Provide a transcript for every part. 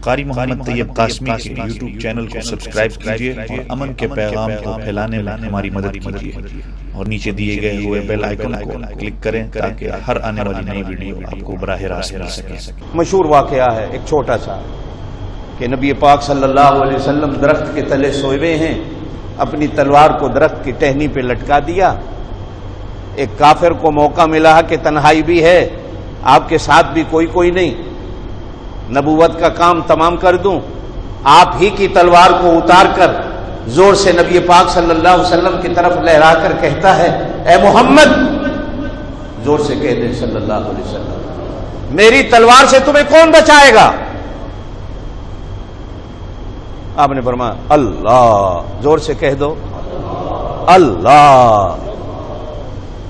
قاری محمد طیب قاسمی کے YouTube channel کو سبسکرائب کیجئے اور امن کے پیغام کو پھیلانے میں ہماری مدد کیجئے اور نیچے دیے گئے ہوئے بیل آئیکن کو کلک کریں تاکہ ہر آنے والی نئی ویڈیو آپ کو براہ راست مل سکے۔ مشہور واقعہ ہے ایک چھوٹا سا کہ نبی پاک صلی اللہ علیہ وسلم درخت کے تلے سوئے ہوئے ہیں، اپنی تلوار کو درخت کی ٹہنی پہ لٹکا دیا۔ ایک کافر کو موقع ملا کہ تنہائی بھی ہے، آپ کے ساتھ بھی کوئی نہیں، نبوت کا کام تمام کر دوں، آپ ہی کی تلوار کو اتار کر زور سے نبی پاک صلی اللہ علیہ وسلم کی طرف لہرا کر کہتا ہے، اے محمد، زور سے کہہ دیں صلی اللہ علیہ وسلم، میری تلوار سے تمہیں کون بچائے گا؟ آپ نے فرمایا اللہ، زور سے کہہ دو اللہ۔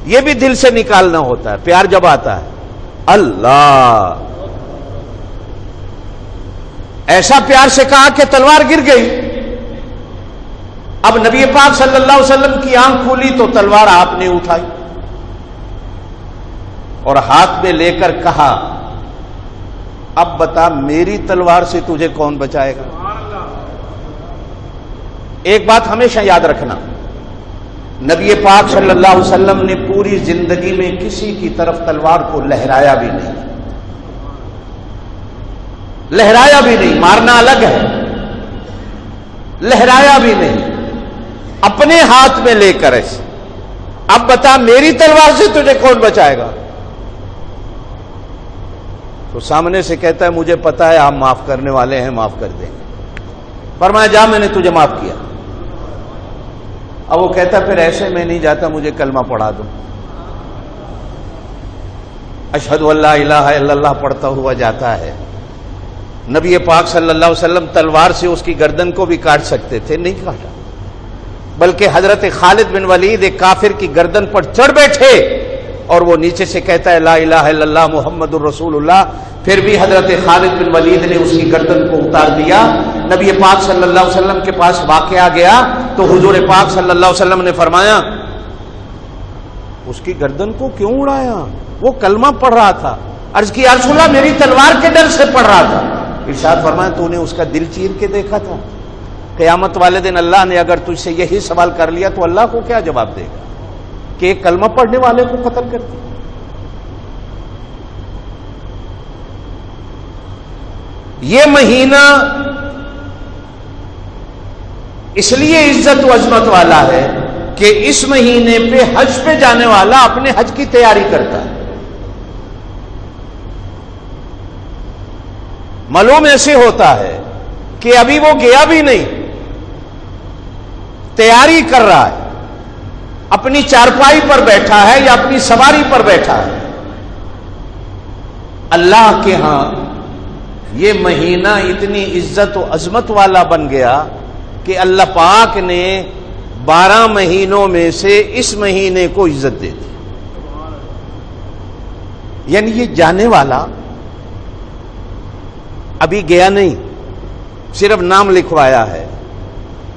یہ بھی دل سے نکالنا ہوتا ہے، پیار جب آتا ہے اللہ، ایسا پیار سے کہا کہ تلوار گر گئی۔ اب نبی پاک صلی اللہ علیہ وسلم کی آنکھ کھلی تو تلوار آپ نے اٹھائی اور ہاتھ میں لے کر کہا، اب بتا میری تلوار سے تجھے کون بچائے گا؟ ایک بات ہمیشہ یاد رکھنا، نبی پاک صلی اللہ علیہ وسلم نے پوری زندگی میں کسی کی طرف تلوار کو لہرایا بھی نہیں، لہرایا بھی نہیں، مارنا الگ ہے، لہرایا بھی نہیں، اپنے ہاتھ میں لے کر ایسے، اب بتا میری تلوار سے تجھے کون بچائے گا؟ تو سامنے سے کہتا ہے مجھے پتا ہے آپ معاف کرنے والے ہیں، معاف کر دیں گے۔ فرمایا جا، میں نے تجھے معاف کیا۔ اب وہ کہتا پھر ایسے میں نہیں جاتا، مجھے کلمہ پڑھا دو۔ اشہد ان لا الہ الا اللہ پڑھتا ہوا جاتا ہے۔ نبی پاک صلی اللہ علیہ وسلم تلوار سے اس کی گردن کو بھی کاٹ سکتے تھے، نہیں کاٹا، بلکہ حضرت خالد بن ولید ایک کافر کی گردن پر چڑھ بیٹھے اور وہ نیچے سے کہتا ہے لا الہ الا اللہ محمد الرسول اللہ، پھر بھی حضرت خالد بن ولید نے اس کی گردن کو اتار دیا۔ نبی پاک صلی اللہ علیہ وسلم کے پاس واقعہ گیا تو حضور پاک صلی اللہ علیہ وسلم نے فرمایا اس کی گردن کو کیوں اڑایا؟ وہ کلمہ پڑھ رہا تھا۔ عرض کی یا رسول اللہ میری تلوار کے ڈر سے پڑھ رہا تھا۔ ارشاد فرمایا تو نے اس کا دل چیر کے دیکھا تھا؟ قیامت والے دن اللہ نے اگر تجھ سے یہی سوال کر لیا تو اللہ کو کیا جواب دے گا کہ ایک کلمہ پڑھنے والے کو قتل کر دیا؟ یہ مہینہ اس لیے عزت و عظمت والا ہے کہ اس مہینے پہ حج پہ جانے والا اپنے حج کی تیاری کرتا ہے۔ معلوم ایسے ہوتا ہے کہ ابھی وہ گیا بھی نہیں، تیاری کر رہا ہے، اپنی چارپائی پر بیٹھا ہے یا اپنی سواری پر بیٹھا ہے۔ اللہ کے ہاں یہ مہینہ اتنی عزت و عظمت والا بن گیا کہ اللہ پاک نے 12 مہینوں میں سے اس مہینے کو عزت دے دی۔ یعنی یہ جانے والا ابھی گیا نہیں، صرف نام لکھوایا ہے،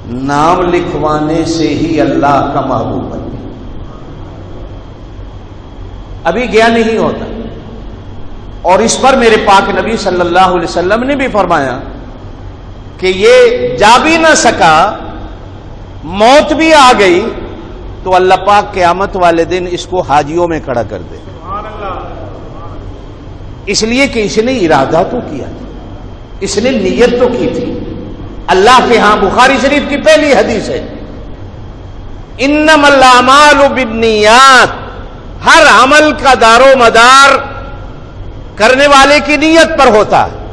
نام لکھوانے سے ہی اللہ کا محبوب بن گیا، ابھی گیا نہیں ہوتا۔ اور اس پر میرے پاک نبی صلی اللہ علیہ وسلم نے بھی فرمایا کہ یہ جا بھی نہ سکا، موت بھی آ گئی تو اللہ پاک قیامت والے دن اس کو حاجیوں میں کھڑا کر دے، اس لیے کہ اس نے ارادہ تو کیا، اس نے نیت تو کی تھی۔ اللہ کے ہاں بخاری شریف کی پہلی حدیث ہے، انما الاعمال بالنیات، ہر عمل کا دار و مدار کرنے والے کی نیت پر ہوتا ہے۔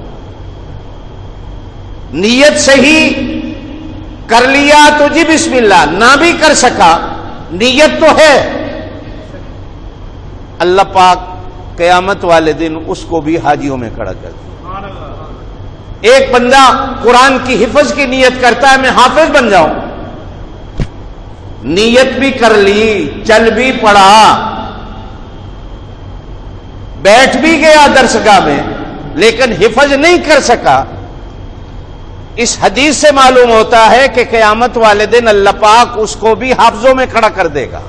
نیت صحیح کر لیا تو جی بسم اللہ، نہ بھی کر سکا نیت تو ہے، اللہ پاک قیامت والے دن اس کو بھی حاجیوں میں کھڑا کر دے۔ ایک بندہ قرآن کی حفظ کی نیت کرتا ہے میں حافظ بن جاؤں، نیت بھی کر لی، چل بھی پڑا، بیٹھ بھی گیا درسگاہ میں، لیکن حفظ نہیں کر سکا۔ اس حدیث سے معلوم ہوتا ہے کہ قیامت والے دن اللہ پاک اس کو بھی حافظوں میں کھڑا کر دے گا۔